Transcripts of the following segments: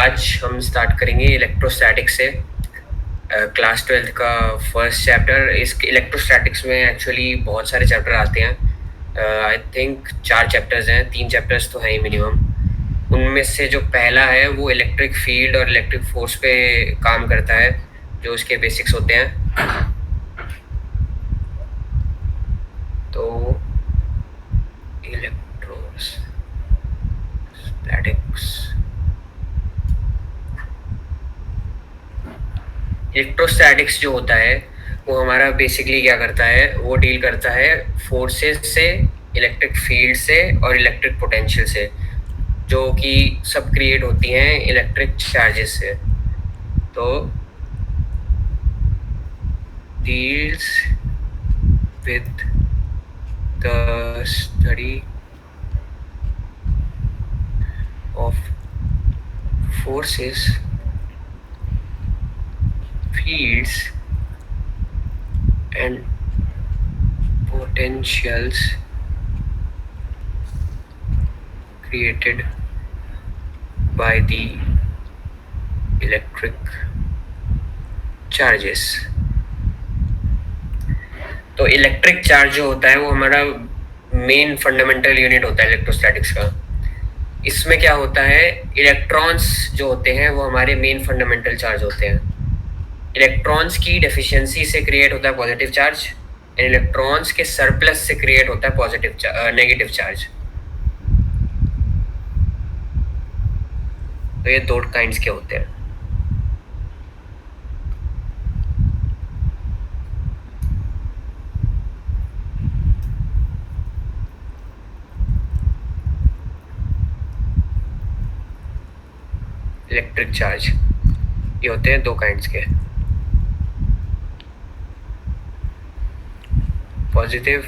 आज हम स्टार्ट करेंगे इलेक्ट्रोस्टैटिक्स से। क्लास 12th का फर्स्ट चैप्टर। इस इलेक्ट्रोस्टैटिक्स में एक्चुअली बहुत सारे चैप्टर आते हैं। आई थिंक 4 चैप्टर्स हैं, 3 चैप्टर्स तो हैं ही मिनिमम। उनमें से जो पहला है वो इलेक्ट्रिक फील्ड और इलेक्ट्रिक फोर्स पे काम करता है, जो उसके बेसिक्स होते हैं। तो इलेक्ट्रोस्टैटिक्स जो होता है वो हमारा बेसिकली क्या करता है, वो डील करता है फोर्सेस से, इलेक्ट्रिक फील्ड से और इलेक्ट्रिक पोटेंशियल से, जो कि सब क्रिएट होती हैं इलेक्ट्रिक चार्जेस से। तो deals with the study of forces, fields and potentials created by the electric charges। तो इलेक्ट्रिक चार्ज जो होता है वो हमारा मेन फंडामेंटल यूनिट होता है इलेक्ट्रोस्टैटिक्स का। इसमें क्या होता है, इलेक्ट्रॉन्स जो होते हैं वो हमारे मेन फंडामेंटल चार्ज होते हैं। इलेक्ट्रॉन्स की डेफिशिएंसी से क्रिएट होता है पॉजिटिव चार्ज, एंड इलेक्ट्रॉन्स के सरप्लस से क्रिएट होता है नेगेटिव चार्ज। तो ये 2 काइंड्स के होते हैं। इलेक्ट्रिक चार्ज ये होते हैं 2 काइंड्स के, पॉजिटिव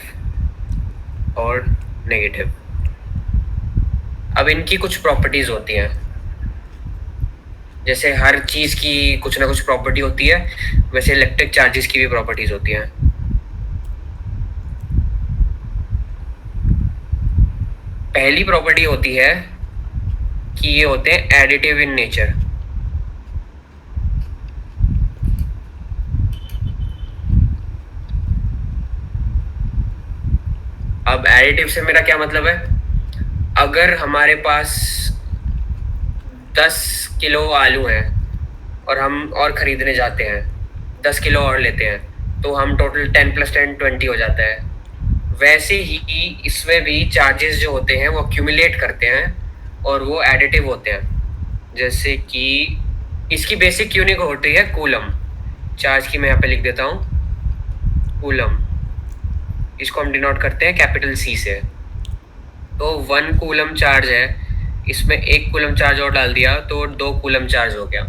और नेगेटिव। अब इनकी कुछ प्रॉपर्टीज होती हैं, जैसे हर चीज की कुछ ना कुछ प्रॉपर्टी होती है, वैसे इलेक्ट्रिक चार्जेस की भी प्रॉपर्टीज होती हैं। पहली प्रॉपर्टी होती है कि ये होते हैं एडिटिव इन नेचर। अब एडिटिव से मेरा क्या मतलब है, अगर हमारे पास 10 किलो आलू हैं और हम और खरीदने जाते हैं, 10 किलो और लेते हैं, तो हम टोटल 10 + 10 20 हो जाता है। वैसे ही इसमें भी चार्जेस जो होते हैं वो अक्यूमुलेट करते हैं और वो एडिटिव होते हैं। जैसे कि इसकी बेसिक यूनिट होती है कूलम। चार्ज की मैं यहाँ पे लिख देता हूँ कूलम। इसको हम डिनोट करते हैं कैपिटल C से। तो 1 कूलम चार्ज है, इसमें 1 कूलम चार्ज और डाल दिया तो 2 कूलम चार्ज हो गया।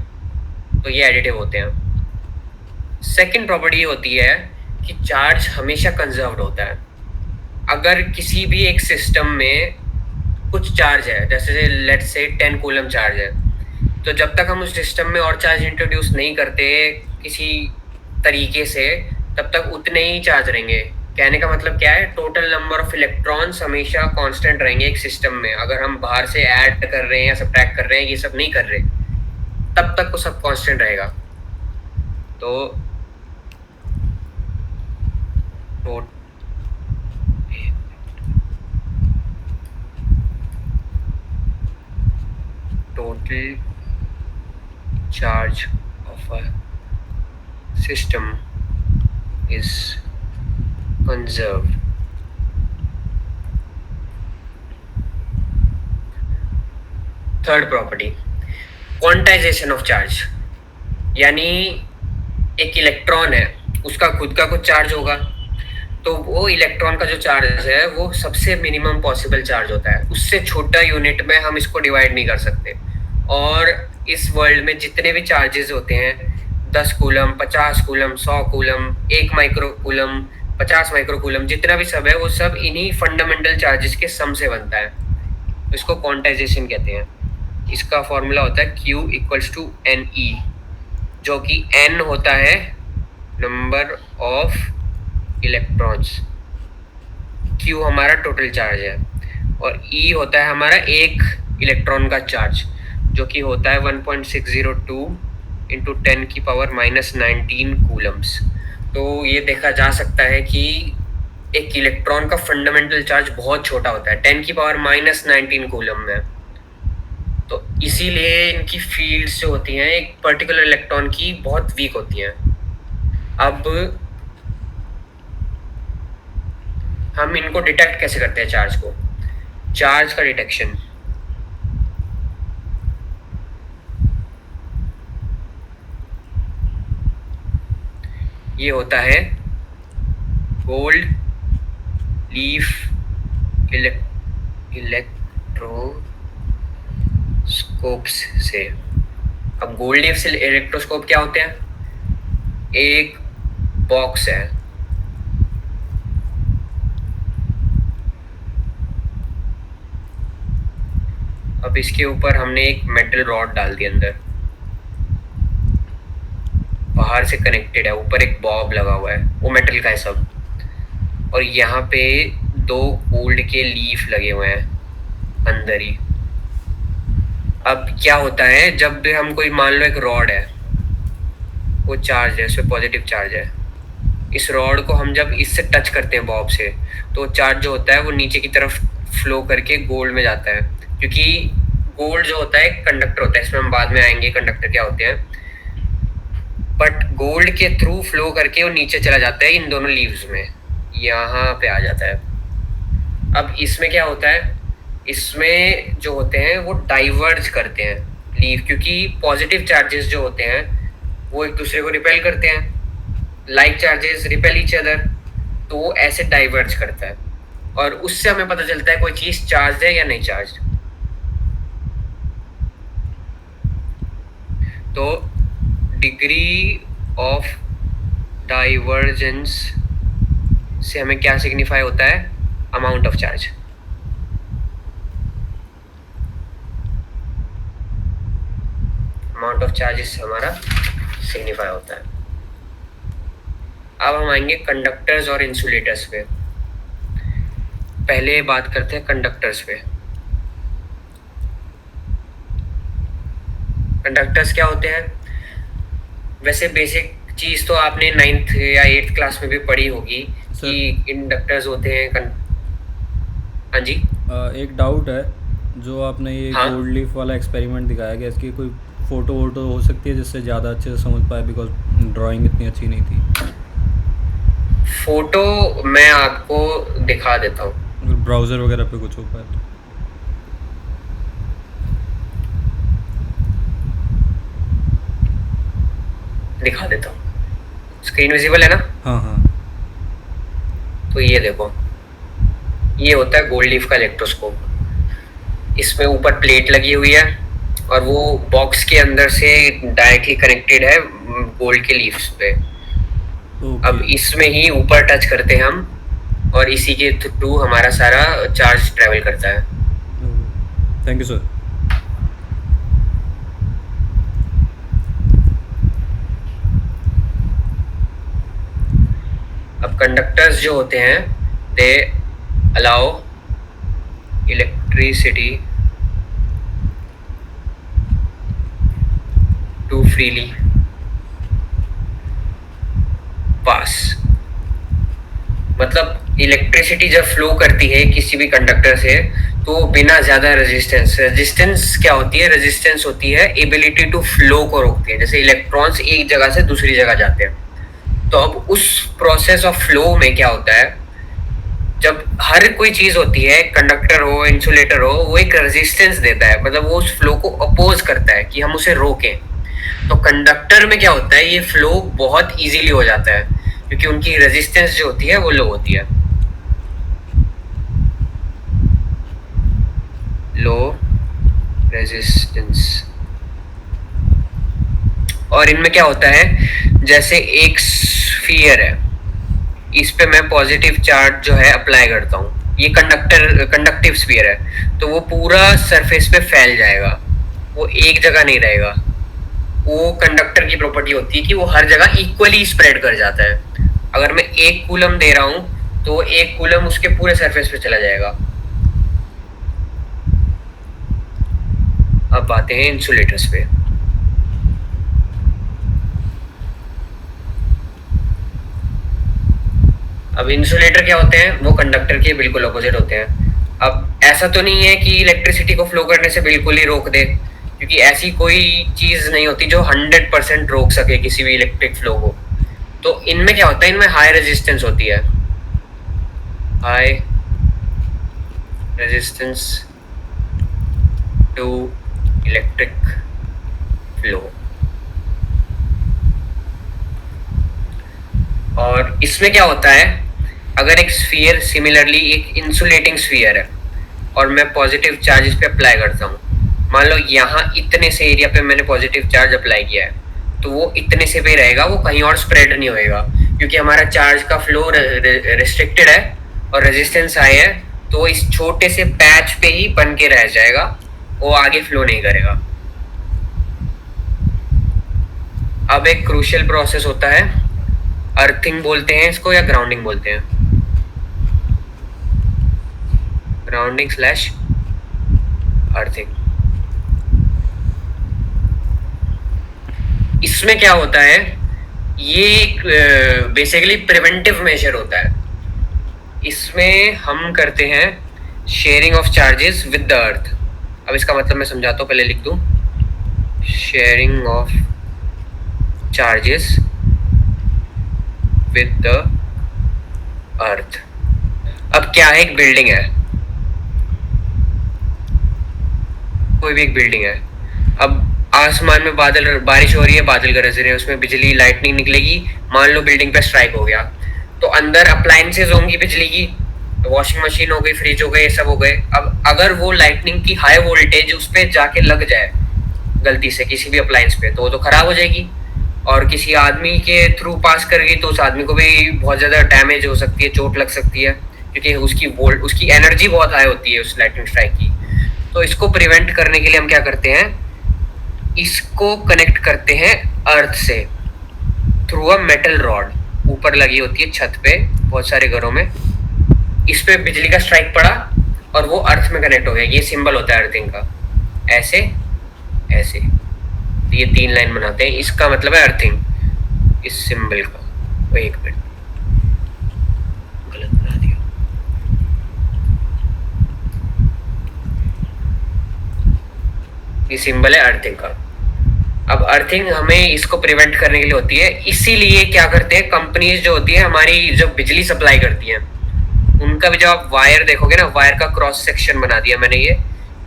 तो ये एडिटिव होते हैं। सेकंड प्रॉपर्टी होती है कि चार्ज हमेशा कंजर्व्ड होता है। अगर किसी भी एक सिस्टम में कुछ चार्ज है, जैसे लेट्स से 10 कूलम चार्ज है, तो जब तक हम उस सिस्टम में और चार्ज इंट्रोड्यूस नहीं करते किसी तरीके से, तब तक उतने ही चार्ज रहेंगे। कहने का मतलब क्या है, टोटल नंबर ऑफ इलेक्ट्रॉन्स हमेशा कांस्टेंट रहेंगे एक सिस्टम में। अगर हम बाहर से ऐड कर रहे हैं या सब्ट्रैक्ट कर रहे हैं, ये सब नहीं कर रहे, तब तक वो सब कांस्टेंट रहेगा। तो total charge of a system is conserved। Third property, quantization of charge. यानी एक इलेक्ट्रॉन है, उसका खुद का कुछ चार्ज होगा, तो वो इलेक्ट्रॉन का जो चार्ज है वो सबसे मिनिमम पॉसिबल चार्ज होता है। उससे छोटा यूनिट में हम इसको डिवाइड नहीं कर सकते। और इस वर्ल्ड में जितने भी चार्जेस होते हैं, 10 coulomb, 50 coulomb, 100 coulomb, 1 micro coulomb, 50 micro coulomb, जितना भी सब है वो सब इन्हीं फंडामेंटल चार्जेस के सम से बनता है। इसको क्वांटाइजेशन कहते हैं। इसका फॉर्मूला होता है Q = NE, जो कि N होता है नंबर ऑफ इलेक्ट्रॉन्स, Q हमारा टोटल चार्ज है, और E होता है हमारा एक इलेक्ट्रॉन का चार्ज। जो कि होता है 1.602 इंटू 10⁻⁻19 कूलम्स। तो ये देखा जा सकता है कि एक इलेक्ट्रॉन का फंडामेंटल चार्ज बहुत छोटा होता है, 10⁻⁻19 कूलम में। तो इसीलिए इनकी फील्ड्स जो होती हैं एक पर्टिकुलर इलेक्ट्रॉन की बहुत वीक होती हैं। अब हम इनको डिटेक्ट कैसे करते हैं चार्ज को? चार्ज का डिटेक्शन ये होता है गोल्ड लीफ इलेक्ट्रोस्कोप्स से। अब गोल्ड लीफ से इलेक्ट्रोस्कोप क्या होते हैं? एक बॉक्स है, अब इसके ऊपर हमने एक मेटल रॉड डाल दी अंदर, बाहर से कनेक्टेड है, ऊपर एक बॉब लगा हुआ है, वो मेटल का है सब, और यहाँ पे 2 गोल्ड के लीफ लगे हुए हैं अंदर ही। अब क्या होता है, जब भी हम कोई मान लो एक रॉड है, वो चार्ज है, उसमें पॉजिटिव चार्ज है, इस रॉड को हम जब इससे टच करते हैं बॉब से, तो चार्ज जो होता है वो नीचे की तरफ फ्लो करके गोल्ड में जाता है, क्योंकि गोल्ड जो होता है कंडक्टर होता है, इसमें हम बाद में आएंगे कंडक्टर क्या होते हैं, बट गोल्ड के थ्रू फ्लो करके वो नीचे चला जाता है इन दोनों लीव्स में, यहाँ पे आ जाता है। अब इसमें क्या होता है, इसमें जो होते हैं वो डाइवर्ज करते हैं लीव, क्योंकि पॉजिटिव चार्जेस जो होते हैं वो एक दूसरे को रिपेल करते हैं, like charges repel each other, तो वो ऐसे डाइवर्ज करता है, और उससे हमें पता चलता है कोई चीज चार्ज है या नहीं चार्ज। तो डिग्री ऑफ डाइवर्जेंस से हमें क्या सिग्निफाई होता है? Amount of charge. Amount of charges हमारा सिग्निफाई होता है। अब हम आएंगे कंडक्टर्स और इंसुलेटर्स पे। पहले बात करते हैं कंडक्टर्स पे। कंडक्टर्स क्या होते हैं? वैसे बेसिक चीज तो आपने 9th या 8th क्लास में भी पढ़ी होगी कि इंडक्टर्स होते हैं हाँ जी। एक डाउट है, जो आपने ये गोल्ड लीफ वाला एक्सपेरिमेंट दिखाया गया, इसकी कोई फ़ोटो वोटो हो सकती है जिससे ज़्यादा अच्छे से समझ पाए, बिकॉज ड्राइंग इतनी अच्छी नहीं थी। फोटो मैं आपको दिखा देता हूँ, अगर ब्राउज़र वगैरह पे कुछ हो पाए तो। दिखा देता हूँ। स्क्रीन विजिबल है ना? हाँ हाँ। तो ये देखो, ये होता है गोल्ड लीफ का इलेक्ट्रोस्कोप। इसमें ऊपर प्लेट लगी हुई है और वो बॉक्स के अंदर से डायरेक्टली कनेक्टेड है गोल्ड के लीव्स पे। अब इसमें ही ऊपर टच करते हैं हम और इसी के थ्रू हमारा सारा चार्ज ट्रेवल करता है। Thank you sir. अब कंडक्टर्स जो होते हैं they allow electricity to freely pass. मतलब इलेक्ट्रिसिटी जब फ्लो करती है किसी भी कंडक्टर से तो बिना ज्यादा रेजिस्टेंस क्या होती है? रेजिस्टेंस होती है एबिलिटी टू फ्लो को रोकती है। जैसे इलेक्ट्रॉन्स एक जगह से दूसरी जगह जाते हैं, तो अब उस प्रोसेस ऑफ फ्लो में क्या होता है, जब हर कोई चीज होती है, कंडक्टर हो इंसुलेटर हो, वो एक रेजिस्टेंस देता है, मतलब वो उस फ्लो को अपोज करता है कि हम उसे रोकें। तो कंडक्टर में क्या होता है, ये फ्लो बहुत इजीली हो जाता है क्योंकि उनकी रेजिस्टेंस जो होती है वो लो होती है, लो रेजिस्टेंस। और इनमें क्या होता है, जैसे एक स्फीयर है, इस पे मैं पॉजिटिव चार्ज जो है अप्लाई करता हूँ, ये कंडक्टिव स्फीयर है, तो वो पूरा सरफेस पे फैल जाएगा, वो एक जगह नहीं रहेगा। वो कंडक्टर की प्रॉपर्टी होती है कि वो हर जगह इक्वली स्प्रेड कर जाता है। अगर मैं 1 कूलम दे रहा हूं तो 1 कूलम उसके पूरे सरफेस पे चला जाएगा। अब आते हैं इंसुलेटर्स पे। अब इंसुलेटर क्या होते हैं? वो कंडक्टर के बिल्कुल ऑपोजिट होते हैं। अब ऐसा तो नहीं है कि इलेक्ट्रिसिटी को फ्लो करने से बिल्कुल ही रोक दे, क्योंकि ऐसी कोई चीज नहीं होती जो 100% रोक सके किसी भी इलेक्ट्रिक फ्लो को। तो इनमें क्या होता है, इनमें हाई रेजिस्टेंस होती है, high resistance to electric flow. और इसमें क्या होता है, अगर एक स्फीयर सिमिलरली एक इंसुलेटिंग स्फीयर है और मैं पॉजिटिव चार्ज इस पे अप्लाई करता हूँ, मान लो यहाँ इतने से एरिया पे मैंने पॉजिटिव चार्ज अप्लाई किया है, तो वो इतने से पे रहेगा, वो कहीं और स्प्रेड नहीं होएगा, क्योंकि हमारा चार्ज का फ्लो रिस्ट्रिक्टेड है और रेजिस्टेंस हाई है, तो इस छोटे से पैच पे ही बन के रह जाएगा, वो आगे फ्लो नहीं करेगा। अब एक क्रूशियल प्रोसेस होता है, अर्थिंग बोलते हैं इसको या ग्राउंडिंग बोलते हैं, ग्राउंडिंग स्लैश अर्थिंग। इसमें क्या होता है, ये बेसिकली प्रिवेंटिव मेजर होता है। इसमें हम करते हैं sharing of charges with the earth. अब इसका मतलब मैं समझाता हूँ, पहले लिख दूं, sharing of charges with the earth. अब क्या है, एक बिल्डिंग है, कोई भी एक बिल्डिंग है। अब आसमान में बादल, बारिश हो रही है, बादल गरज रहे हैं, उसमें बिजली लाइटनिंग निकलेगी, मान लो बिल्डिंग पे स्ट्राइक हो गया, तो अंदर अप्लायंसेज होंगी बिजली की, वॉशिंग मशीन हो गई, फ्रिज हो गए, सब हो गए। अब अगर वो लाइटनिंग की हाई वोल्टेज उस पर जाके लग जाए गलती से किसी भी अप्लायंस पे, तो वो तो खराब हो जाएगी, और किसी आदमी के थ्रू पास कर गई तो उस आदमी को भी बहुत ज़्यादा डैमेज हो सकती है, चोट लग सकती है, क्योंकि उसकी एनर्जी बहुत हाई होती है उस लाइटनिंग स्ट्राइक की। तो इसको प्रिवेंट करने के लिए हम क्या करते हैं, इसको कनेक्ट करते हैं अर्थ से थ्रू अ मेटल रॉड, ऊपर लगी होती है छत पे बहुत सारे घरों में। इस पे बिजली का स्ट्राइक पड़ा और वो अर्थ में कनेक्ट हो गया, ये सिंबल होता है अर्थिंग का, ऐसे ऐसे, तो ये 3 लाइन बनाते हैं, इसका मतलब है अर्थिंग, इस सिंबल का। वो एक मिनट, गलत बना दिया, ये सिंबल है अर्थिंग का। अब अर्थिंग हमें इसको प्रिवेंट करने के लिए होती है, इसीलिए क्या करते हैं कंपनीज जो होती है हमारी, जो बिजली सप्लाई करती हैं, उनका भी जब आप वायर देखोगे ना, वायर का क्रॉस सेक्शन बना दिया मैंने, ये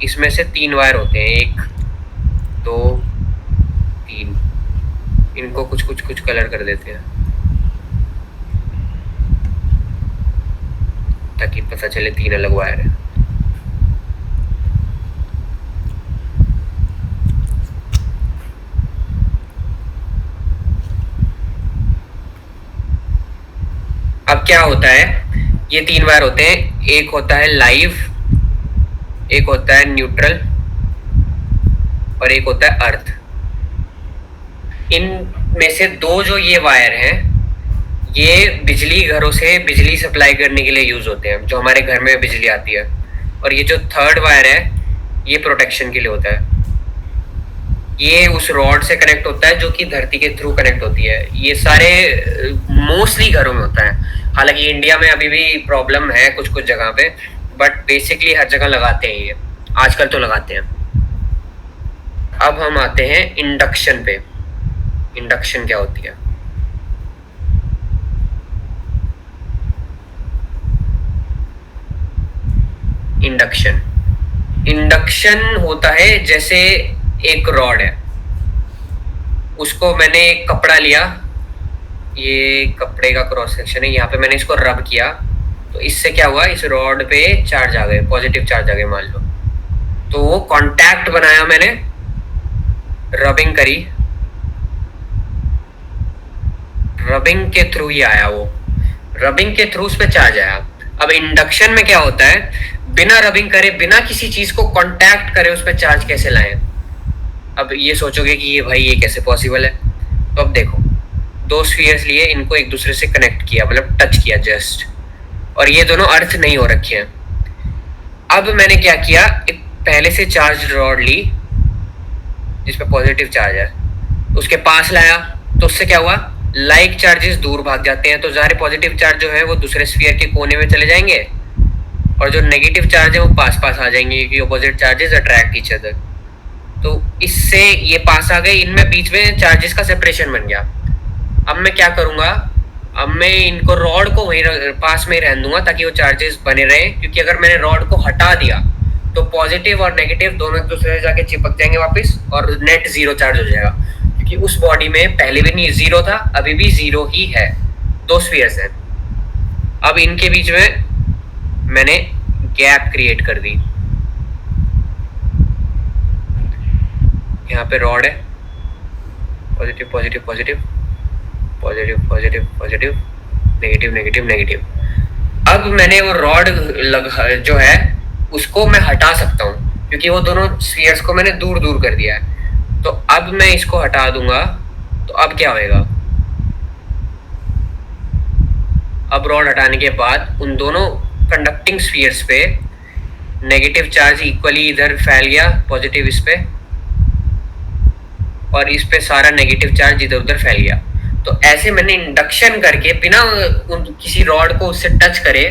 इसमें से 3 वायर होते हैं, 1 2 3, इनको कुछ कुछ कुछ कलर कर देते हैं ताकि पता चले 3 अलग वायर है। अब क्या होता है, ये 3 वायर होते हैं, एक होता है लाइव, एक होता है न्यूट्रल और एक होता है अर्थ। इन में से 2 जो ये वायर हैं, ये बिजली घरों से बिजली सप्लाई करने के लिए यूज होते हैं, जो हमारे घर में बिजली आती है, और ये जो 3rd वायर है, ये प्रोटेक्शन के लिए होता है। ये उस रॉड से कनेक्ट होता है जो कि धरती के थ्रू कनेक्ट होती है। ये सारे मोस्टली घरों में होता है, हालांकि इंडिया में अभी भी प्रॉब्लम है कुछ कुछ जगह पे, बट बेसिकली हर जगह लगाते हैं ये, आजकल तो लगाते हैं। अब हम आते हैं इंडक्शन पे। इंडक्शन क्या होती है, इंडक्शन, इंडक्शन होता है जैसे एक रॉड है, उसको मैंने एक कपड़ा लिया, ये कपड़े का क्रॉस सेक्शन है, यहाँ पे मैंने इसको रब किया, तो इससे क्या हुआ, इस रॉड पे चार्ज आ गए, पॉजिटिव चार्ज आ गए मान लो, तो वो कांटेक्ट बनाया मैंने, रबिंग करी, रबिंग के थ्रू ही आया, वो रबिंग के थ्रू उस पे चार्ज आया। अब इंडक्शन में क्या होता है, बिना रबिंग करे, बिना किसी चीज को कांटेक्ट करे उस पे चार्ज कैसे लाएं। अब ये सोचोगे कि ये भाई ये कैसे पॉसिबल है, तो अब देखो, 2 स्फीयर्स लिए, इनको एक दूसरे से कनेक्ट किया, मतलब टच किया जस्ट, और ये दोनों अर्थ नहीं हो रखे हैं। अब मैंने क्या किया, एक पहले से चार्ज रॉड ली, जिस पे पॉजिटिव चार्ज है, उसके पास लाया तो उससे क्या हुआ, लाइक चार्जेस दूर भाग जाते हैं, तो ज़ाहिर पॉजिटिव चार्ज जो है वो दूसरे स्फीयर के कोने में चले जाएंगे और जो नेगेटिव चार्ज है वो पास पास आ जाएंगे, क्योंकि opposite charges attract each other. तो इससे ये पास आ गए, इनमें बीच में चार्जेस का सेपरेशन बन गया। अब मैं क्या करूंगा, अब मैं इनको रॉड को वहीं पास में ही रहने दूंगा ताकि वो चार्जेस बने रहे, क्योंकि अगर मैंने रॉड को हटा दिया तो पॉजिटिव और नेगेटिव दोनों एक दूसरे से जाके चिपक जाएंगे वापस और नेट जीरो चार्ज हो जाएगा, क्योंकि उस बॉडी में पहले भी नहीं जीरो था, अभी भी जीरो ही है, दो स्फीयर्स हैं। अब इनके बीच में मैंने गैप क्रिएट कर दी, यहाँ पे रॉड है, positive positive positive positive positive positive negative negative negative. अब मैंने वो रॉड जो है उसको मैं हटा सकता हूँ, क्योंकि वो दोनों स्फीयर्स को मैंने दूर दूर कर दिया है। तो अब मैं इसको हटा दूंगा, तो अब क्या होएगा, अब रॉड हटाने के बाद उन दोनों कंडक्टिंग स्फीयर्स पे नेगेटिव चार्ज इक्वली इधर फैल गया, पॉजिटिव इस पे और इस पे सारा नेगेटिव चार्ज इधर उधर फैल गया। तो ऐसे मैंने इंडक्शन करके बिना किसी रॉड को उससे टच करे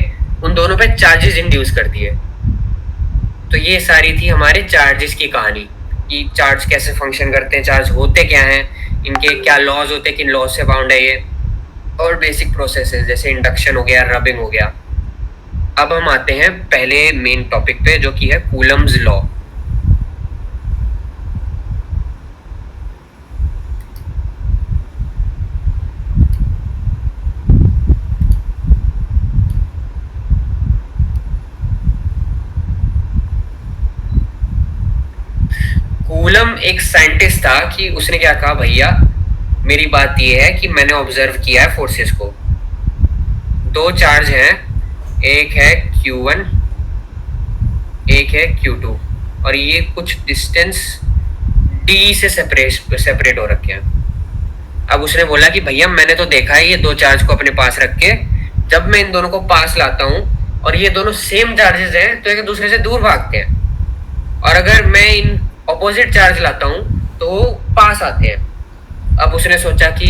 उन दोनों पे चार्जेस इंड्यूस कर दिए। तो ये सारी थी हमारे चार्जेस की कहानी, कि चार्ज कैसे फंक्शन करते हैं, चार्ज होते क्या हैं, इनके क्या लॉज होते हैं, किन लॉज से बाउंड है ये, और बेसिक प्रोसेसेस जैसे इंडक्शन हो गया, रबिंग हो गया। अब हम आते हैं पहले मेन टॉपिक पे, जो कि है कूलम्स लॉ। कूलम एक साइंटिस्ट था कि उसने क्या कहा, भैया मेरी बात यह है कि मैंने ऑब्जर्व किया है फोर्सेस को, दो चार्ज हैं, एक है Q1 एक है Q2 और ये कुछ डिस्टेंस D से सेपरेट हो रखे हैं। अब उसने बोला कि भैया मैंने तो देखा है ये दो चार्ज को अपने पास रख के, जब मैं इन दोनों को पास लाता हूँ और ये दोनों सेम चार्जेस हैं तो एक दूसरे से दूर भागते हैं, और अगर मैं इन ऑपोजिट चार्ज लाता हूँ तो वो पास आते हैं। अब उसने सोचा कि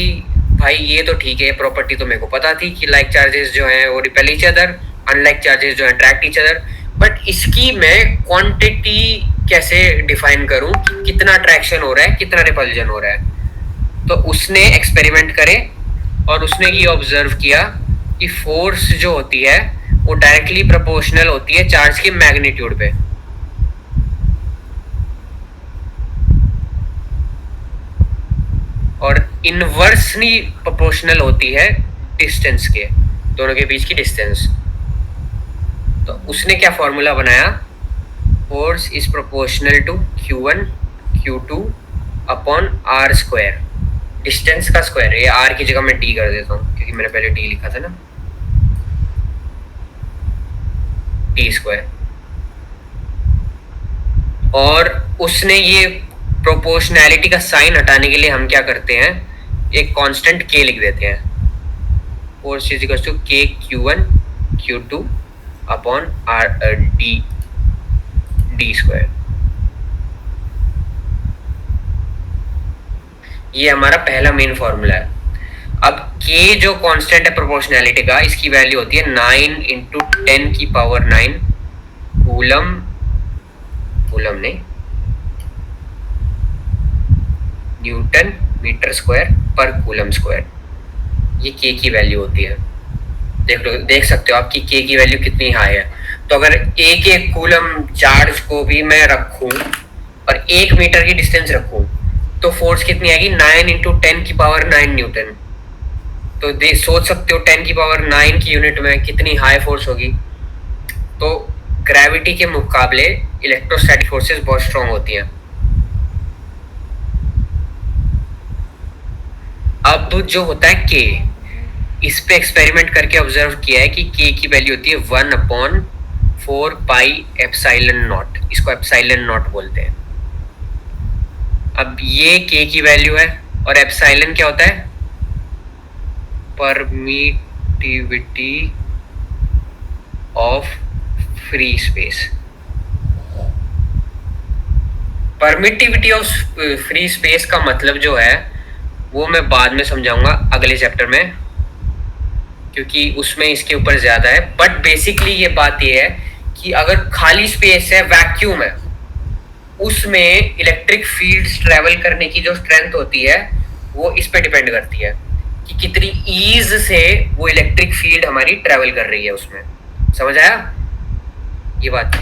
भाई ये तो ठीक है, प्रॉपर्टी तो मेरे को पता थी कि लाइक चार्जेस जो हैं वो repel each other, unlike charges जो हैं अट्रैक्ट ईच अदर, बट इसकी मैं क्वांटिटी कैसे डिफाइन करूं कि कितना अट्रैक्शन हो रहा है कितना रिपल्जन हो रहा है। तो उसने एक्सपेरिमेंट करे और उसने ये ऑब्जर्व किया कि फोर्स जो होती है वो डायरेक्टली प्रोपोर्शनल होती है चार्ज के मैग्नीट्यूड पे, और इनवर्सली प्रोपोर्शनल होती है डिस्टेंस के, दोनों के बीच की डिस्टेंस। तो उसने क्या फॉर्मूला बनाया, force is proportional to Q1 Q2 upon R square, distance का स्क्वायर। ये R की जगह मैं D कर देता हूँ क्योंकि मैंने पहले D लिखा था ना, T स्क्वायर। और उसने ये प्रोपोर्शनैलिटी का साइन हटाने के लिए हम क्या करते हैं, एक कांस्टेंट K लिख देते हैं, force is equal to K Q1 Q2 upon R D square. ये हमारा पहला मेन फॉर्मूला है। अब K जो कांस्टेंट है प्रोपोर्शनैलिटी का, इसकी वैल्यू होती है 9 इंटू 10 की पावर 9 कूलम, कूलम नहीं न्यूटन मीटर स्क्वायर पर कूलम स्क्वायर। ये K की वैल्यू होती है। देख सकते हो आप कि K की वैल्यू कितनी हाई है। तो अगर एक कूलम चार्ज को भी मैं रखूं और 1 मीटर की डिस्टेंस रखूं तो फोर्स कितनी आएगी, 9 इंटू 10 की पावर 9 न्यूटन। तो सोच सकते हो 10 की पावर 9 की यूनिट में कितनी हाई फोर्स होगी। तो ग्रेविटी के मुकाबले इलेक्ट्रोस्टैटिक फोर्सेस बहुत स्ट्रॉन्ग होती हैं। अब जो होता है K, इस पे एक्सपेरिमेंट करके ऑब्जर्व किया है कि K की वैल्यू होती है 1/4 पाई एप्सिलॉन नॉट, इसको एप्सिलॉन नॉट बोलते हैं। अब ये K की वैल्यू है और एप्सिलॉन क्या होता है, permittivity of free space. Permittivity of free space का मतलब जो है वो मैं बाद में समझाऊंगा अगले चैप्टर में, क्योंकि उसमें इसके ऊपर ज्यादा है। बट बेसिकली ये बात ये है कि अगर खाली स्पेस है, वैक्यूम है, उसमें इलेक्ट्रिक फील्ड्स ट्रेवल करने की जो स्ट्रेंथ होती है वो इस पे डिपेंड करती है कि कितनी ईज से वो इलेक्ट्रिक फील्ड हमारी ट्रेवल कर रही है उसमें। समझ आया ये बात?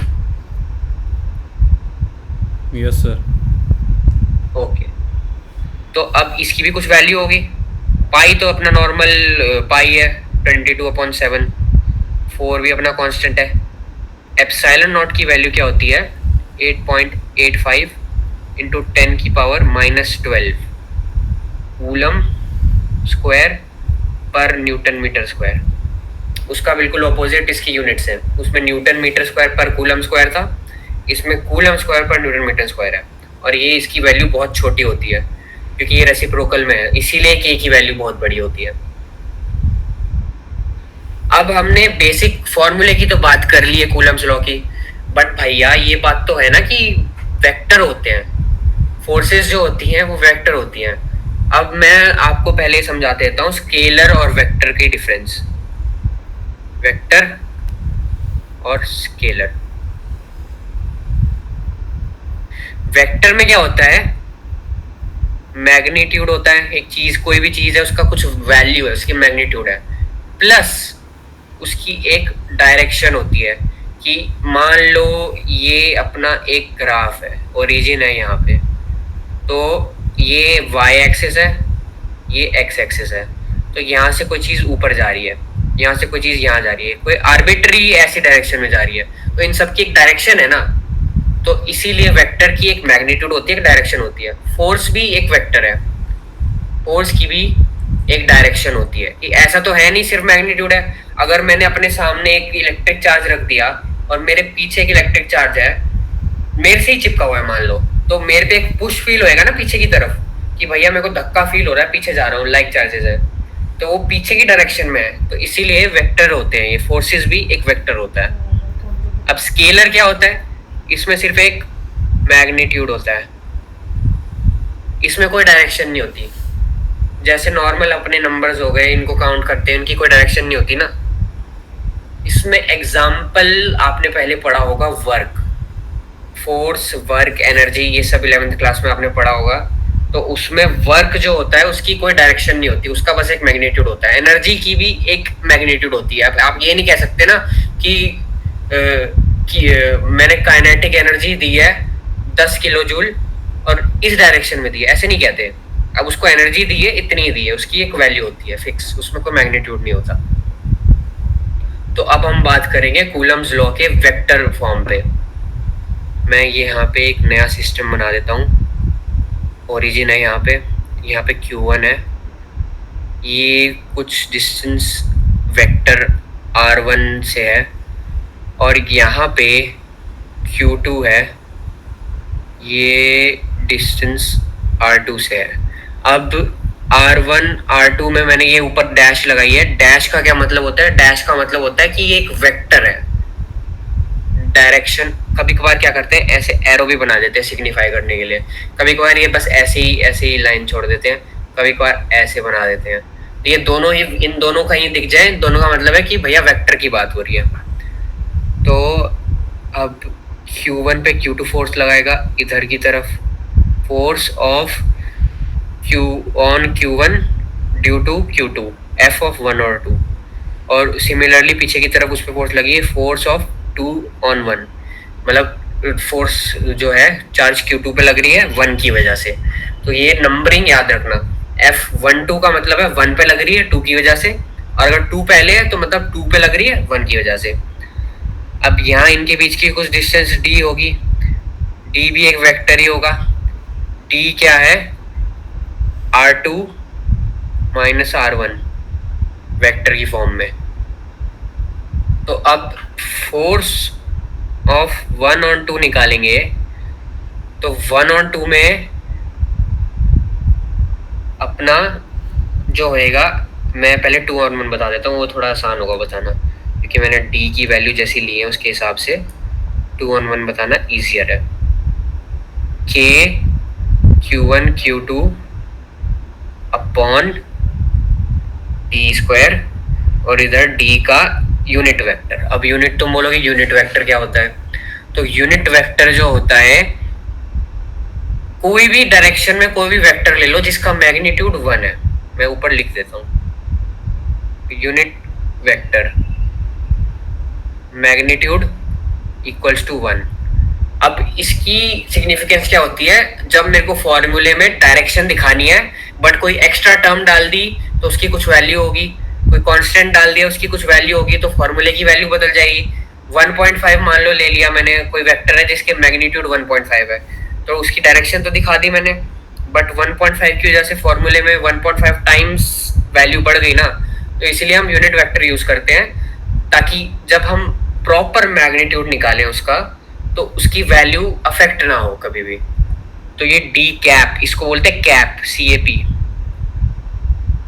Yes sir. ओके, तो अब इसकी भी कुछ वैल्यू होगी। पाई तो अपना नॉर्मल पाई है 22/7, 4 भी अपना कांस्टेंट है। एप्सिलॉन नॉट की वैल्यू क्या होती है? 8.85 इंटू 10⁻⁻12 कूलम स्क्वायर पर न्यूटन मीटर स्क्वायर। उसका बिल्कुल ऑपोजिट इसकी यूनिट्स हैं। उसमें न्यूटन मीटर स्क्वायर पर कूलम स्क्वायर था, इसमें कूलम स्क्वायर पर न्यूटन मीटर स्क्वायर है। और ये इसकी वैल्यू बहुत छोटी होती है क्योंकि ये रेसिप्रोकल में है, इसीलिए के की वैल्यू बहुत बड़ी होती है। अब हमने बेसिक फॉर्मूले की तो बात कर ली है कूलम्स लॉ की, बट भैया ये बात तो है ना कि वेक्टर होते हैं, फोर्सेस जो होती हैं वो वेक्टर होती हैं। अब मैं आपको पहले समझा देता हूँ स्केलर और वेक्टर की डिफरेंस। वेक्टर और स्केलर। वेक्टर में क्या होता है? मैग्नीट्यूड होता है, एक चीज, कोई भी चीज है उसका कुछ वैल्यू है, उसकी मैग्नीट्यूड है, प्लस उसकी एक डायरेक्शन होती है कि मान लो ये अपना एक ग्राफ है, ओरिजिन है यहाँ पे, तो ये वाई एक्सिस है, ये एक्स एक्सिस है, तो यहाँ से कोई चीज ऊपर जा रही है, यहाँ से कोई चीज यहाँ जा रही है, कोई आर्बिट्री ऐसी डायरेक्शन में जा रही है, तो इन सब की एक डायरेक्शन है ना, तो इसीलिए वेक्टर की एक मैग्नीट्यूड होती है, एक डायरेक्शन होती है। फोर्स भी एक वेक्टर है, फोर्स की भी एक डायरेक्शन होती है। ऐसा तो है नहीं सिर्फ मैग्नीट्यूड है। अगर मैंने अपने सामने एक इलेक्ट्रिक चार्ज रख दिया और मेरे पीछे एक इलेक्ट्रिक चार्ज है, मेरे से ही चिपका हुआ है मान लो, तो मेरे पे एक पुश फील होएगा ना पीछे की तरफ कि भैया मेरे को धक्का फील हो रहा है, पीछे जा रहा हूँ, लाइक चार्जेस है, तो वो पीछे की डायरेक्शन में है, तो इसीलिए वेक्टर होते हैं ये। फोर्सेस भी एक वेक्टर होता है। अब स्केलर क्या होता है? इसमें सिर्फ एक मैग्नीट्यूड होता है, इसमें कोई डायरेक्शन नहीं होती। जैसे नॉर्मल अपने नंबर्स हो गए, इनको काउंट करते हैं, इनकी कोई डायरेक्शन नहीं होती ना। इसमें एग्जाम्पल आपने पहले पढ़ा होगा वर्क, फोर्स, वर्क, एनर्जी, ये सब 11th क्लास में आपने पढ़ा होगा। तो उसमें वर्क जो होता है उसकी कोई डायरेक्शन नहीं होती, उसका बस एक मैग्नीट्यूड होता है। एनर्जी की भी एक मैग्नीट्यूड होती है। आप ये नहीं कह सकते ना कि मैंने काइनेटिक एनर्जी दी है 10 किलो जूल और इस डायरेक्शन में दी है, ऐसे नहीं कहते। अब उसको एनर्जी दी है, इतनी ही दी है, उसकी एक वैल्यू होती है फिक्स, उसमें कोई मैग्नीट्यूड नहीं होता। तो अब हम बात करेंगे कूलम्स लॉ के वेक्टर फॉर्म पे। मैं ये यहाँ पे एक नया सिस्टम बना देता हूँ। ओरिजिन है यहाँ पे Q1 है, ये कुछ डिस्टेंस वेक्टर R1 से है, और यहाँ पे Q2 है, ये डिस्टेंस R2 से है। अब R1 R2 में मैंने ये ऊपर डैश लगाई है। डैश का क्या मतलब होता है? डैश का मतलब होता है कि ये एक वेक्टर है, डायरेक्शन। कभी कभार क्या करते हैं, ऐसे एरो भी बना देते हैं सिग्निफाई करने के लिए। कभी कभार ये बस ऐसे ही लाइन छोड़ देते हैं, कभी कभार ऐसे बना देते हैं। तो ये दोनों ही, इन दोनों का ही दिख जाए, इन दोनों का मतलब है कि भैया वेक्टर की बात हो रही है। तो अब Q1 पे Q2 फोर्स लगाएगा इधर की तरफ, force of Q1 due to Q2, F of 1 और 2। और सिमिलरली पीछे की तरफ उस पर फोर्स लगी है, फोर्स ऑफ 2/1, मतलब फोर्स जो है चार्ज Q2 पे लग रही है 1 की वजह से। तो ये नंबरिंग याद रखना, F12 का मतलब है 1 पे लग रही है 2 की वजह से, और अगर 2 पहले है तो मतलब 2 पे लग रही है 1 की वजह से। अब यहाँ इनके बीच की कुछ डिस्टेंस d होगी, d भी एक वेक्टर ही होगा। d क्या है? R2 माइनस R1 वेक्टर की फॉर्म में। तो अब फोर्स ऑफ 1 और 2 निकालेंगे, तो 1 और 2 में अपना जो होएगा, मैं पहले 2 और 1 बता देता हूँ, वो थोड़ा आसान होगा बताना, क्योंकि मैंने d की वैल्यू जैसी ली है उसके हिसाब से 2 और 1 बताना ईजियर है। k q1 q2 upon D square, और इधर d का यूनिट वेक्टर। अब यूनिट तुम बोलोगे यूनिट वेक्टर क्या होता है, तो यूनिट वेक्टर जो होता है, कोई भी डायरेक्शन में कोई भी वेक्टर ले लो जिसका मैग्नीट्यूड 1 है। मैं ऊपर लिख देता हूँ, unit vector magnitude equals to 1। अब इसकी सिग्निफिकेंस क्या होती है, जब मेरे को फॉर्मूले में डायरेक्शन दिखानी है बट कोई एक्स्ट्रा टर्म डाल दी तो उसकी कुछ वैल्यू होगी, कोई कांस्टेंट डाल दिया उसकी कुछ वैल्यू होगी, तो फॉर्मूले की वैल्यू बदल जाएगी। 1.5 मान लो ले लिया मैंने, कोई वेक्टर है जिसके मैग्नीट्यूड 1.5 है, तो उसकी डायरेक्शन तो दिखा दी मैंने, बट 1.5 की वजह से फॉर्मूले में 1.5 टाइम्स वैल्यू बढ़ गई ना, तो इसीलिए हम यूनिट वेक्टर यूज करते हैं, ताकि जब हम प्रॉपर मैग्नीट्यूड निकालें उसका तो उसकी वैल्यू अफेक्ट ना हो कभी भी। तो ये डी कैप, इसको बोलते हैं कैप, CAP,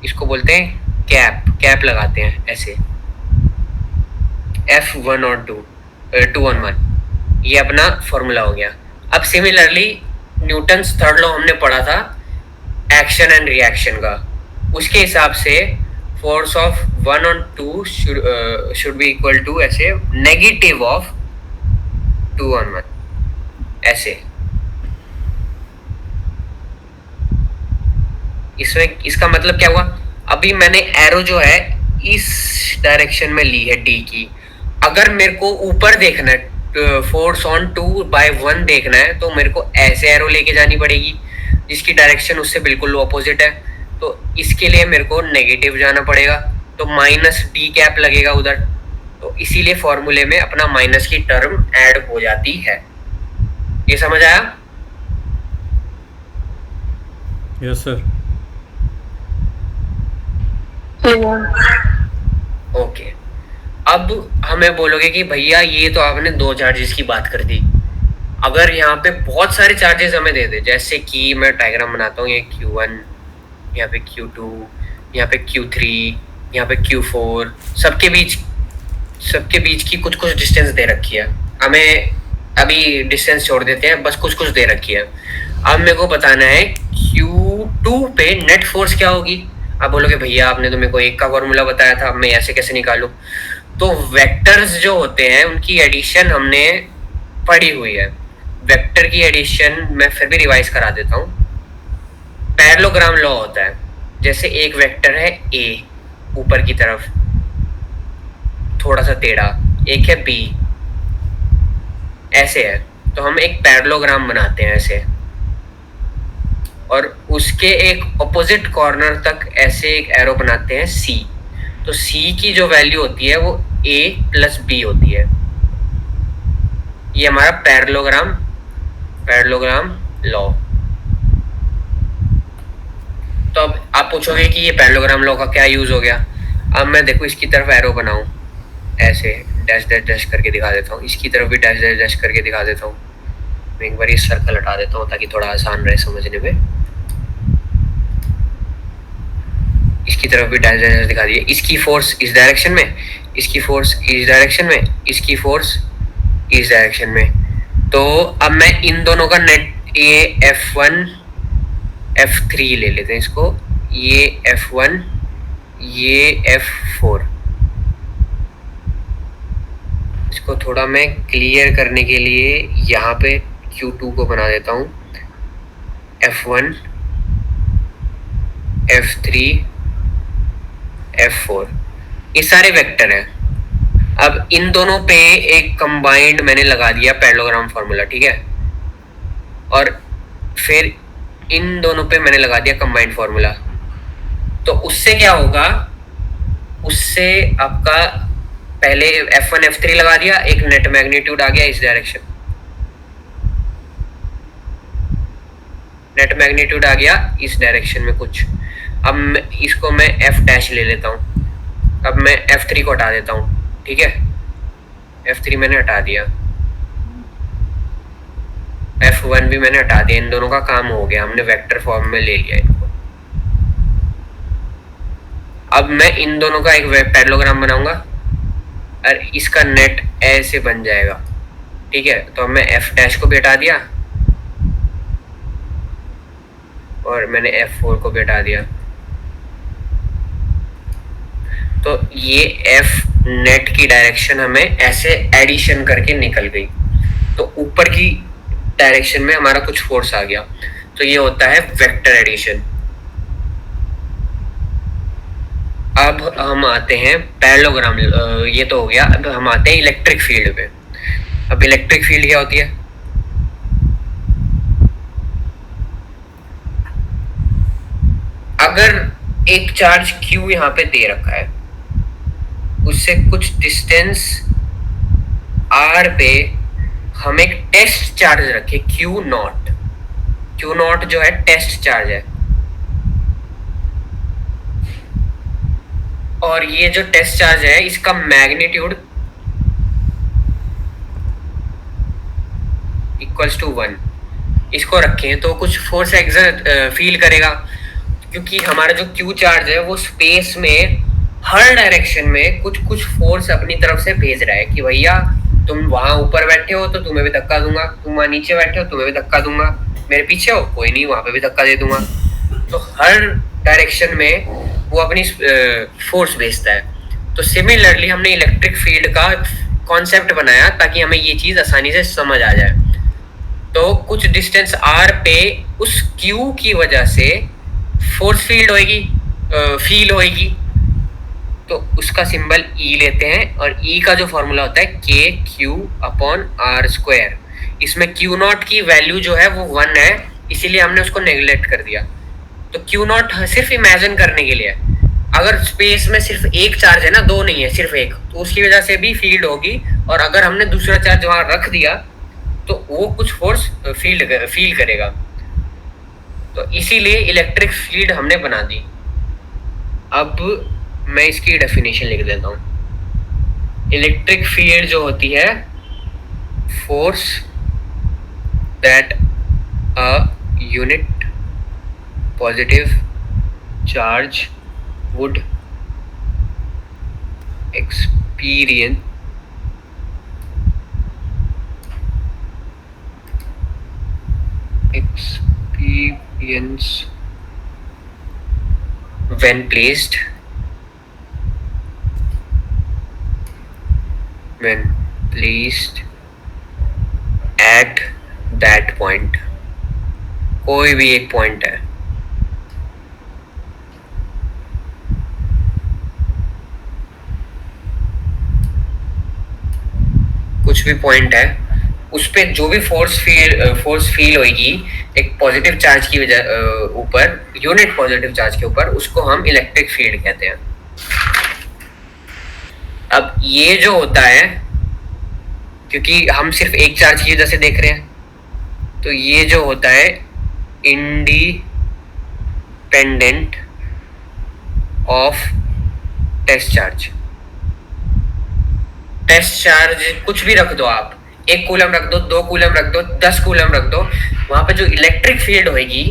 इसको बोलते हैं कैप, कैप लगाते हैं ऐसे, F1 और 2 on 1, ये अपना फॉर्मूला हो गया। अब सिमिलरली न्यूटन्स थर्ड लॉ हमने पढ़ा था एक्शन एंड रिएक्शन का, उसके हिसाब से force of 1 on 2 should be equal to ऐसे नेगेटिव ऑफ 2 on 1, ऐसे। इसमें इसका मतलब क्या हुआ, अभी मैंने एरो जो है इस डायरेक्शन में ली है डी की, अगर मेरे को ऊपर देखना है फोर्स ऑन 2/1 देखना है तो मेरे को ऐसे एरो लेके जानी पड़ेगी जिसकी डायरेक्शन उससे बिल्कुल ऑपोजिट है, तो इसके लिए मेरे को नेगेटिव जाना पड़ेगा, तो माइनस डी कैप लगेगा उधर, तो इसीलिए फॉर्मूले में अपना माइनस की टर्म ऐड हो जाती है। ये समझ आया? Yes sir. ओके, अब हमें बोलोगे कि भैया ये तो आपने दो चार्जेस की बात कर दी, अगर यहाँ पे बहुत सारे चार्जेस हमें दे दे, जैसे कि मैं डायग्राम बनाता हूँ, ये Q1, यहाँ पे Q2, यहाँ पे Q3, यहाँ पे Q4, सबके बीच की कुछ कुछ डिस्टेंस दे रखी है हमें, अभी डिस्टेंस छोड़ देते हैं, बस कुछ कुछ दे रखी है। अब मेरे को बताना है Q2 पे नेट फोर्स क्या होगी। आप बोलोगे भैया आपने तो मेरे को एक का फॉर्मूला बताया था, अब मैं ऐसे कैसे निकालूं, तो वेक्टर्स जो होते हैं उनकी एडिशन हमने पढ़ी हुई है, वेक्टर की एडिशन मैं फिर भी रिवाइज करा देता हूँ। पैरेललोग्राम लॉ होता है, जैसे एक वेक्टर है A ऊपर की तरफ थोड़ा सा टेढ़ा, एक है B ऐसे है, तो हम एक पैरेललोग्राम बनाते हैं ऐसे, और उसके एक ऑपोजिट कॉर्नर तक ऐसे एक एरो बनाते हैं C, तो C की जो वैल्यू होती है वो A प्लस B होती है। ये हमारा पैरेललोग्राम लॉ। तो अब आप पूछोगे कि ये पैरेललोग्राम लॉ का क्या यूज हो गया। अब मैं देखो इसकी तरफ एरो बनाऊं ऐसे, डैश डैश डैश करके दिखा देता हूँ, इसकी तरफ भी डैश डैश डैश करके दिखा देता हूँ। मैं एक बार ये सर्कल हटा देता हूँ ताकि थोड़ा आसान रहे समझने में। इसकी तरफ भी डैश डैश दिखा दिए, इसकी फोर्स इस डायरेक्शन में, इसकी फोर्स इस डायरेक्शन में, इसकी फोर्स इस डायरेक्शन में। तो अब मैं इन दोनों का नेट, ये F1 F3 ले लेते हैं इसको, ये F1 ये F4, इसको थोड़ा मैं क्लियर करने के लिए यहाँ पे Q2 को बना देता हूँ F1 F3 F4, ये सारे वेक्टर हैं। अब इन दोनों पे एक कंबाइंड मैंने लगा दिया पैरेललोग्राम फॉर्मूला, ठीक है, और फिर इन दोनों पे मैंने लगा दिया कंबाइंड फॉर्मूला। तो उससे क्या होगा, उससे आपका पहले F1 F3 लगा दिया, एक नेट मैग्नीट्यूड आ गया इस डायरेक्शन, नेट मैग्नीट्यूड आ गया इस डायरेक्शन में कुछ। अब इसको मैं F डैश ले लेता हूँ, अब मैं F3 को हटा देता हूँ, ठीक है, F3 मैंने हटा दिया, F1 भी मैंने हटा दिया, इन दोनों का काम हो गया, हमने वेक्टर फॉर्म में ले लिया इनको। अब मैं इन दोनों का एक पैरेललोग्राम बनाऊंगा और इसका नेट ऐसे बन जाएगा, ठीक है। तो अब मैं F डैश को भी हटा दिया, और मैंने F4 को भी हटा दिया। तो ये F नेट की डायरेक्शन हमें ऐसे एडिशन करके निकल गई, तो ऊपर की डायरेक्शन में हमारा कुछ फोर्स आ गया, तो ये होता है वेक्टर एडिशन। अब हम आते हैं पैरेललोग्राम, ये तो हो गया। अब हम आते हैं इलेक्ट्रिक फील्ड पे। अब इलेक्ट्रिक फील्ड क्या होती है? अगर एक चार्ज Q यहाँ पे दे रखा है, उससे कुछ डिस्टेंस R पे हम एक टेस्ट चार्ज रखे Q नॉट। Q नॉट जो है टेस्ट चार्ज है, और ये जो टेस्ट चार्ज है इसका मैग्नीट्यूड इक्वल्स टू 1, इसको रखें तो कुछ फोर्स एक्सर्ट फील करेगा, क्योंकि हमारा जो Q चार्ज है वो स्पेस में हर डायरेक्शन में कुछ कुछ फोर्स अपनी तरफ से भेज रहा है कि भैया तुम वहां ऊपर बैठे हो तो तुम्हें भी धक्का दूंगा, तुम वहां नीचे बैठे हो तुम्हें भी धक्का दूंगा, मेरे पीछे हो कोई नहीं वहां पे भी धक्का दे दूंगा। तो हर डायरेक्शन में वो अपनी फोर्स भेजता है। तो सिमिलरली हमने इलेक्ट्रिक फील्ड का कॉन्सेप्ट बनाया ताकि हमें ये चीज आसानी से समझ आ जाए। तो कुछ डिस्टेंस R पे उस Q की वजह से फोर्स फील्ड होएगी, फील होएगी, तो उसका सिंबल E लेते हैं, और E का जो फॉर्मूला होता है KQ/R²। इसमें Q नॉट की वैल्यू जो है वो 1 है, इसीलिए हमने उसको नेग्लेक्ट कर दिया। तो Q नॉट सिर्फ इमेजिन करने के लिए है। अगर स्पेस में सिर्फ एक चार्ज है ना, दो नहीं है सिर्फ एक, तो उसकी वजह से भी फील्ड होगी, और अगर हमने दूसरा चार्ज वहां रख दिया तो वो कुछ फोर्स फील करेगा। तो इसीलिए इलेक्ट्रिक फील्ड हमने बना दी। अब मैं इसकी डेफिनेशन लिख देता हूँ। इलेक्ट्रिक फील्ड जो होती है, force that a unit positive charge would experience when placed at that point। कोई भी एक पॉइंट है, कुछ भी पॉइंट है, उस पे जो भी फोर्स फील होगी एक पॉजिटिव चार्ज की वजह ऊपर, यूनिट पॉजिटिव चार्ज के ऊपर, उसको हम इलेक्ट्रिक फील्ड कहते हैं। अब ये जो होता है, क्योंकि हम सिर्फ एक चार्ज की वजह से देख रहे हैं, तो ये जो होता है independent of test charge. Test charge कुछ भी रख दो आप, 1 कूलम रख दो, 2 कूलम रख दो, 10 कूलम रख दो, वहां पे जो इलेक्ट्रिक फील्ड होगी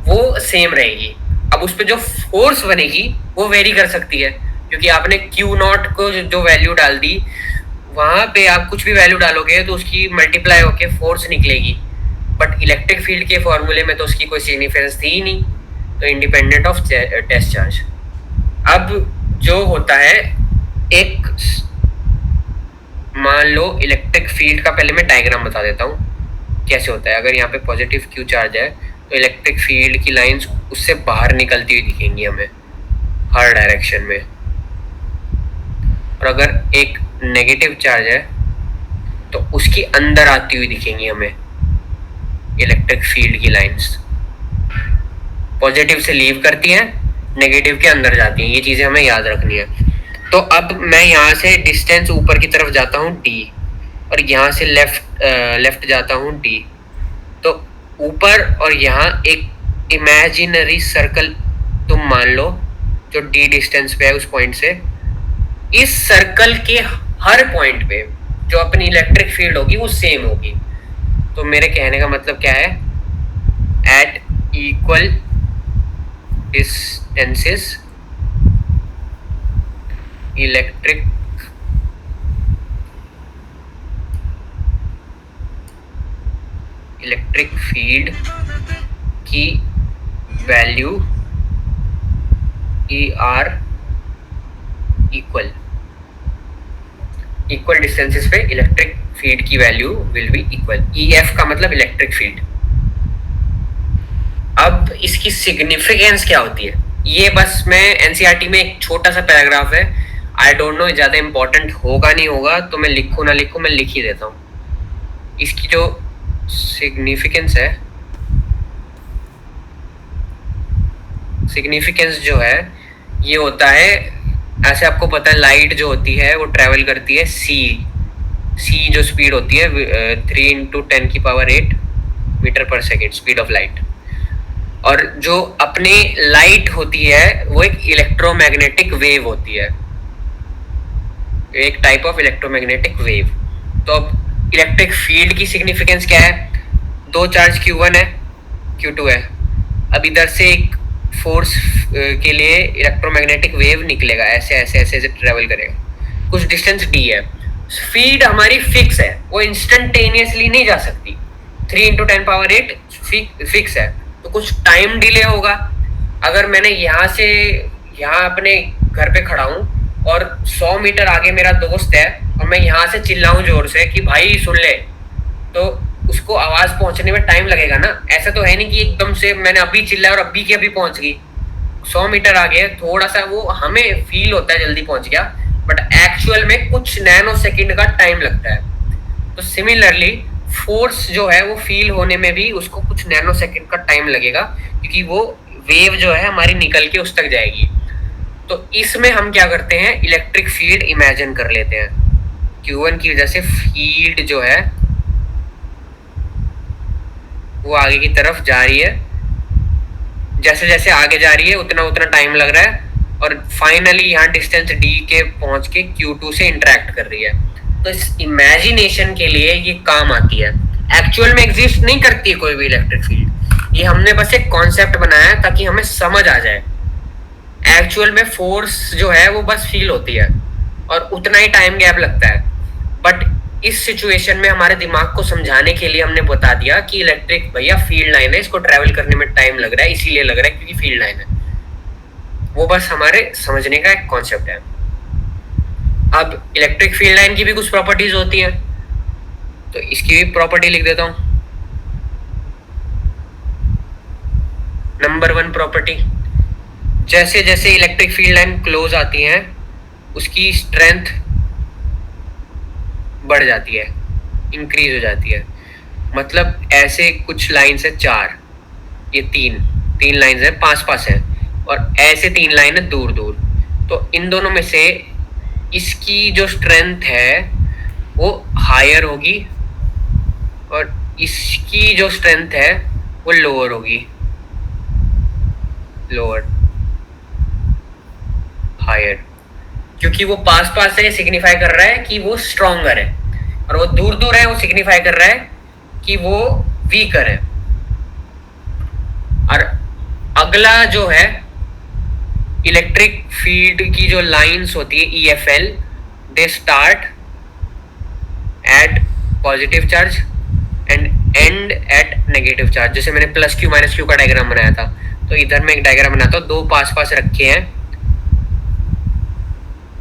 वो सेम रहेगी। अब उस पर जो फोर्स बनेगी वो वेरी कर सकती है, क्योंकि आपने Q नॉट को जो वैल्यू डाल दी, वहां पे आप कुछ भी वैल्यू डालोगे तो उसकी मल्टीप्लाई होके फोर्स निकलेगी, बट इलेक्ट्रिक फील्ड के फॉर्मूले में तो उसकी कोई सिग्निफिकेंस थी ही नहीं। तो इंडिपेंडेंट ऑफ टेस्ट चार्ज। अब जो होता है, एक मान लो इलेक्ट्रिक फील्ड का, पहले मैं डायग्राम बता देता हूँ कैसे होता है। अगर यहाँ पे पॉजिटिव Q चार्ज है तो इलेक्ट्रिक फील्ड की लाइंस उससे बाहर निकलती हुई दिखेंगी हमें हर डायरेक्शन में, और अगर एक नेगेटिव चार्ज है तो उसकी अंदर आती हुई दिखेंगी हमें इलेक्ट्रिक फील्ड की लाइंस। पॉजिटिव से लीव करती हैं, नेगेटिव के अंदर जाती हैं, ये चीजें हमें याद रखनी है। तो अब मैं यहाँ से डिस्टेंस ऊपर की तरफ जाता हूँ D, और यहाँ से लेफ्ट जाता हूँ D। तो ऊपर और यहाँ एक इमेजिनरी सर्कल तुम मान लो जो D डिस्टेंस पे है उस पॉइंट से। इस सर्कल के हर पॉइंट पे जो अपनी इलेक्ट्रिक फील्ड होगी वो सेम होगी। तो मेरे कहने का मतलब क्या है, at equal distances electric field की value E R equal distances पे इलेक्ट्रिक फील्ड की value will be equal. E F का मतलब इलेक्ट्रिक फील्ड। अब इसकी सिग्निफिकेंस क्या होती है, ये बस मैं एनसीईआरटी में एक छोटा सा पैराग्राफ है, आई डोंट नो ज्यादा इंपॉर्टेंट होगा नहीं होगा, तो मैं लिखूं ना लिखूं मैं लिख ही देता हूँ। इसकी जो सिग्निफिकेंस है, सिग्निफिकेंस जो है ये होता है, ऐसे आपको पता है लाइट जो होती है वो ट्रेवल करती है सी जो स्पीड होती है 3 × 10⁸ मीटर पर सेकेंड स्पीड ऑफ लाइट। और जो अपनी लाइट होती है वो एक इलेक्ट्रोमैग्नेटिक वेव होती है, एक टाइप ऑफ इलेक्ट्रोमैग्नेटिक वेव। तो अब इलेक्ट्रिक फील्ड की सिग्निफिकेंस क्या है, दो चार्ज Q1 है Q2 है। अब इधर से एक फोर्स के लिए इलेक्ट्रोमैग्नेटिक वेव निकलेगा, ऐसे ऐसे ऐसे ऐसे ट्रेवल करेगा, कुछ डिस्टेंस d है। स्पीड हमारी फिक्स है, वो इंस्टेंटेनियसली नहीं जा सकती, 3 × 10⁸ फिक्स है, तो कुछ टाइम डिले होगा। अगर मैंने यहाँ से यहाँ अपने घर पे खड़ा हूँ और 100 मीटर आगे मेरा दोस्त है और मैं यहाँ से चिल्लाऊं जोर से कि भाई सुन ले, तो उसको आवाज पहुंचने में टाइम लगेगा ना। ऐसा तो है नहीं कि एकदम से मैंने अभी चिल्लाया और अभी की अभी पहुंच गई। 100 मीटर आगे थोड़ा सा वो हमें फील होता है जल्दी पहुंच गया, बट एक्चुअल में कुछ नैनो सेकंड का टाइम लगता है। तो सिमिलरली फोर्स जो है वो फील होने में भी उसको कुछ नैनो सेकंड का टाइम लगेगा, क्योंकि वो वेव जो है हमारी निकल के उस तक जाएगी। तो इसमें हम क्या करते हैं, इलेक्ट्रिक फील्ड इमेजिन कर लेते हैं। Q1 की वजह से फील्ड जो है वो आगे की तरफ जा रही है, जैसे जैसे आगे जा रही है उतना उतना टाइम लग रहा है, और फाइनली यहाँ डिस्टेंस d के पहुंच के Q2 से इंटरेक्ट कर रही है। तो इस इमेजिनेशन के लिए ये काम आती है, एक्चुअल में एग्जिस्ट नहीं करती है कोई भी इलेक्ट्रिक फील्ड, ये हमने बस एक कॉन्सेप्ट बनाया ताकि हमें समझ आ जाए। एक्चुअल में फोर्स जो है वो बस फील होती है और उतना ही टाइम गैप लगता है, बट इस सिचुएशन में हमारे दिमाग को समझाने के लिए हमने बता दिया कि इलेक्ट्रिक भैया फील्ड लाइन है, इसको ट्रेवल करने में टाइम लग रहा है, इसीलिए लग रहा है क्योंकि फील्ड लाइन है। वो बस हमारे समझने का एक कॉन्सेप्ट है। अब इलेक्ट्रिक फील्ड लाइन की भी कुछ प्रॉपर्टीज होती हैं, तो इसकी भी प्रॉपर्टी लिख देता हूं। नंबर 1 प्रॉपर्टी, जैसे जैसे इलेक्ट्रिक फील्ड लाइन क्लोज आती है उसकी स्ट्रेंथ बढ़ जाती है, इंक्रीज हो जाती है। मतलब ऐसे कुछ लाइन्स है 4, ये तीन लाइन्स है पास है, और ऐसे 3 लाइन है दूर दूर। तो इन दोनों में से इसकी जो स्ट्रेंथ है वो हायर होगी और इसकी जो स्ट्रेंथ है वो लोअर होगी, लोअर हायर, क्योंकि वो पास से सिग्निफाई कर रहा है कि वो स्ट्रॉन्गर है, और वो दूर दूर है वो सिग्निफाई कर रहा है कि वो वीकर है। और अगला जो है इलेक्ट्रिक फील्ड की जो लाइंस होती है EFL, they start at positive charge and end at negative charge. जैसे मैंने +Q -Q का डायग्राम बनाया था, तो इधर मैं एक डायग्राम बनाता हूँ, 2 पास रखे हैं,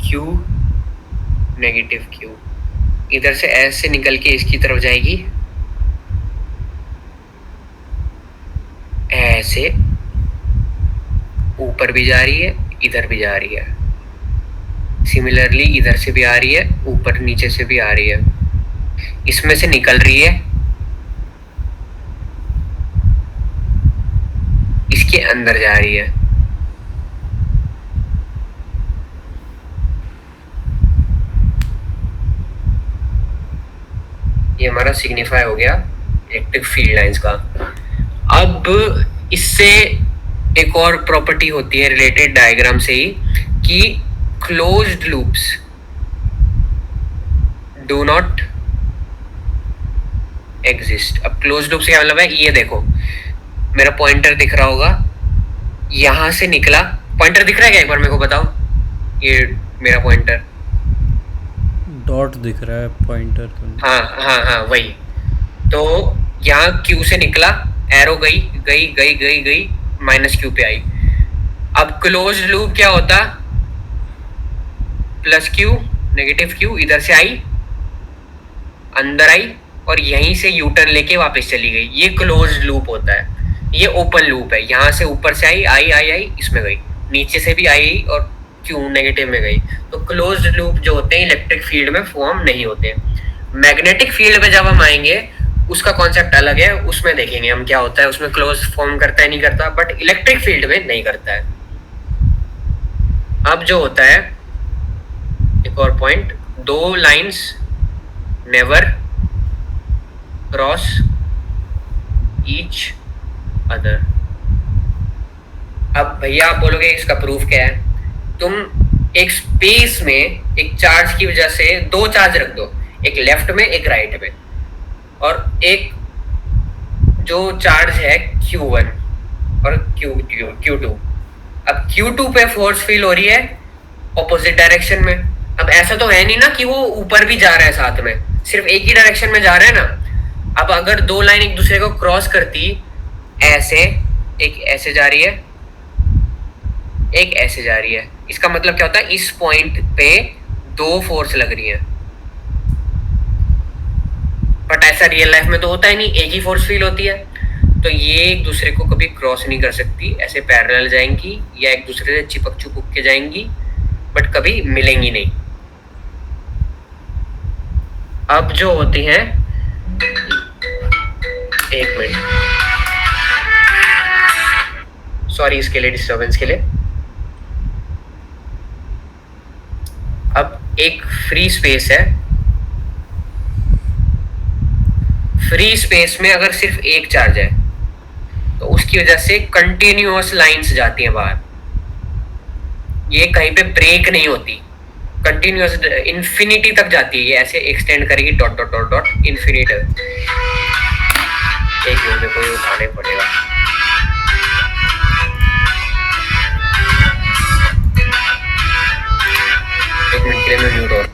Q नेगेटिव Q, इधर से ऐसे निकल के इसकी तरफ जाएगी, ऐसे ऊपर भी जा रही है इधर भी जा रही है, सिमिलरली इधर से भी आ रही है ऊपर नीचे से भी आ रही है, इसमें से निकल रही है इसके अंदर जा रही है। ये हमारा सिग्निफाई हो गया इलेक्ट्रिक फील्ड लाइंस का। अब इससे एक और प्रॉपर्टी होती है रिलेटेड डायग्राम से ही, कि closed loops do not exist. अब क्लोज्ड लूप से क्या मतलब है, ये देखो मेरा पॉइंटर दिख रहा होगा, यहां से निकला, पॉइंटर दिख रहा है क्या, एक बार मेरे को बताओ, ये मेरा पॉइंटर डॉट दिख रहा है पॉइंटर तो। हाँ वही। तो यहाँ Q से निकला, एरो गई गई गई गई गई माइनस क्यू पे आई। अब क्लोज लूप क्या होता, प्लस क्यू नेगेटिव क्यू, इधर से आई अंदर आई और यहीं से यू टर्न लेके वापस चली गई, ये क्लोज लूप होता है। ये ओपन लूप है, यहाँ से ऊपर से आई आई आई आई इसमें गई, नीचे से भी आई और क्यू नेगेटिव में गई। तो क्लोज लूप जो होते हैं इलेक्ट्रिक फील्ड में फॉर्म नहीं होते। मैग्नेटिक फील्ड में जब हम आएंगे उसका कॉन्सेप्ट अलग है, उसमें देखेंगे हम क्या होता है, उसमें क्लोज फॉर्म करता है नहीं करता, बट इलेक्ट्रिक फील्ड में नहीं करता है। अब जो होता है एक और पॉइंट, दो lines never cross each other. अब भैया आप बोलोगे इसका प्रूफ क्या है, तुम एक स्पेस में एक चार्ज की वजह से दो चार्ज रख दो, एक लेफ्ट में एक राइट में, और एक जो चार्ज है Q1 और Q2। अब Q2 पे फोर्स फील हो रही है ऑपोजिट डायरेक्शन में। अब ऐसा तो है नहीं ना कि वो ऊपर भी जा रहा है साथ में, सिर्फ एक ही डायरेक्शन में जा रहा है ना। अब अगर दो लाइन एक दूसरे को क्रॉस करती, ऐसे एक ऐसे जा रही है एक ऐसे जा रही है, इसका मतलब क्या होता है, इस पॉइंट पे दो फोर्स लग रही है। बट ऐसा रियल लाइफ में तो होता ही नहीं, एक ही फोर्स फील होती है। तो ये एक दूसरे को कभी क्रॉस नहीं कर सकती, ऐसे पैरेलल जाएंगी या एक दूसरे से चिपक चुपक के जाएंगी, बट कभी मिलेंगी नहीं। अब जो होती हैं, एक मिनट सॉरी इसके लिए, डिस्टर्बेंस के लिए। अब एक फ्री स्पेस है, फ्री स्पेस में अगर सिर्फ एक चार्ज है तो उसकी वजह से कंटिन्यूअस लाइंस जाती हैं बाहर, ये कहीं पे ब्रेक नहीं होती, कंटिन्यूअस इंफिनिटी तक जाती है, ये ऐसे एक्सटेंड करेगी dot dot dot dot infinity. एक मिनट में कोई उठाने पड़ेगा। एक मिनट के लिए मैं म्यूट हो।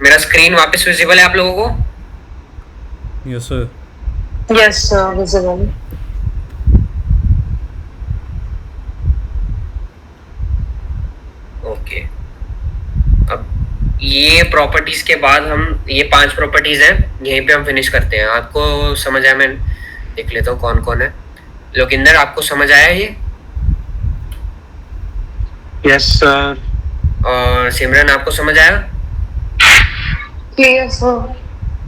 मेरा स्क्रीन वापस विजिबल है आप लोगों को? Yes sir. Yes, sir, visible. Okay, अब ये प्रॉपर्टीज के बाद हम, ये 5 प्रॉपर्टीज हैं, यहीं पे हम फिनिश करते हैं। आपको समझ आया? मैं देख लेता हूँ कौन कौन है। लोकिंदर आपको समझ आया ये? Yes sir. और सिमरन आपको समझ आया? Clear, sir.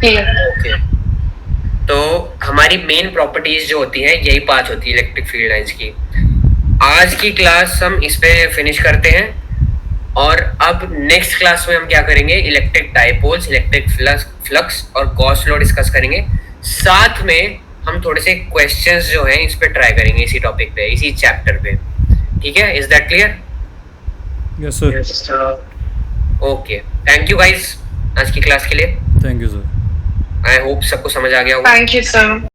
Clear. ओके, तो हमारी मेन प्रॉपर्टीज जो होती हैं यही 5 होती है इलेक्ट्रिक फील्ड लाइंस की। आज की क्लास हम इस पे फिनिश करते हैं, और अब नेक्स्ट क्लास में हम क्या करेंगे, इलेक्ट्रिक डाइपोल्स, इलेक्ट्रिक फ्लक्स और गॉस लॉ डिस्कस करेंगे। साथ में हम थोड़े से क्वेश्चंस जो हैं इस पे ट्राई करेंगे, इसी टॉपिक पे, इसी चैप्टर पे। ठीक है, is that clear? Yes sir. Yes sir. Okay, thank you guys आज की क्लास के लिए। Thank you sir. I hope सबको समझ आ गया होगा। Thank you, sir.